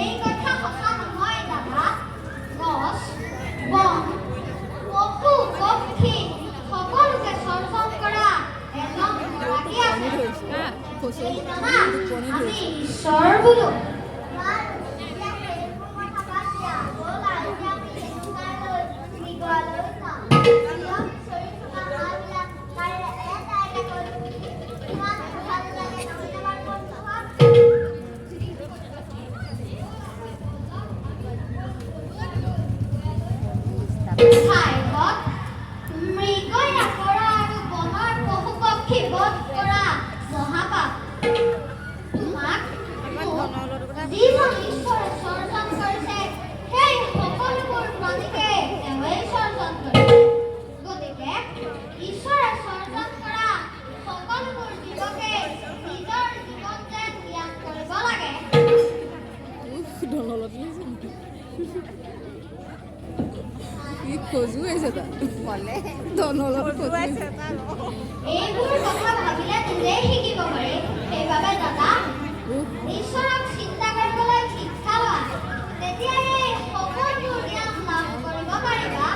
এই কথা সঁচা নহয় দাদা। গছ, বন, পশু, পক্ষী সকলোকে স্পৰ্শন কৰা এজন গৰাকী আছে। আমি ঈশ্বৰ বোলো। এইবোৰ কথা ভাবিলে নিজেই শিকিব পাৰি। সেইবাবে দাদা ঈশ্বৰক চিন্তা কৰিবলৈ শিক্ষা লোৱা, তেতিয়াই সকলোবোৰ জ্ঞান লাভ কৰিব পাৰিবা।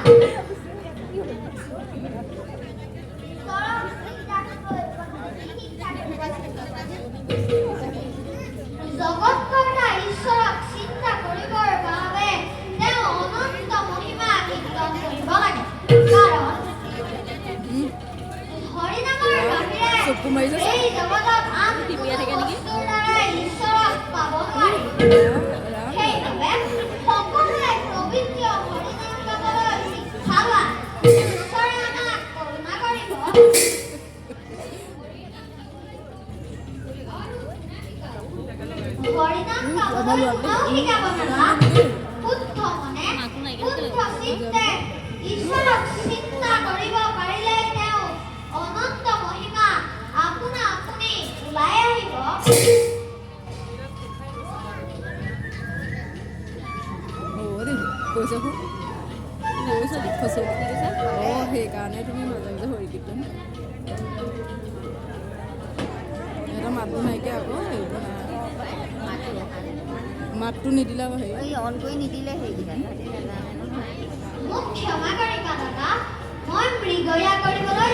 জগতকৰ্তা ঈশ্বৰক চিন্তা কৰিবৰ বাবে তেওঁ অনন্ত মহিমা কীৰ্তন কৰিব লাগে। কাৰণ হৰিনামৰ বাহিৰে এই জগতত আন বস্তুৰ দ্বাৰাই ঈশ্বৰক পাব নোৱাৰি। সেইবাবে সকলোৱে পবিত্ৰ হৰিনাম গাবলৈ শিক্ষা লোৱা। ঈশ্বৰে আমাক কৰোণা কৰিব। হৰিনাম গাবলৈ কোনেও শিকাব নালাগে। শুদ্ধ মনে, শুদ্ধ চিত্তে ঈশ্বৰক চিন্তা কৰিব পাৰিলে তেওঁ অনন্ত মহিমা আপোনা আপুনি ওলাই আহিব। সেইকাৰণে তুমি মাজে মাজে হৰি কীৰ্তন এটা মাতটো নাইকিয়া আকৌ সেইবোৰ মাতটো নিদিলা হেৰি অন কৰি নিদিলে মোক ক্ষমা কৰিবা দাদা, মই মৃগয়া কৰিবলৈ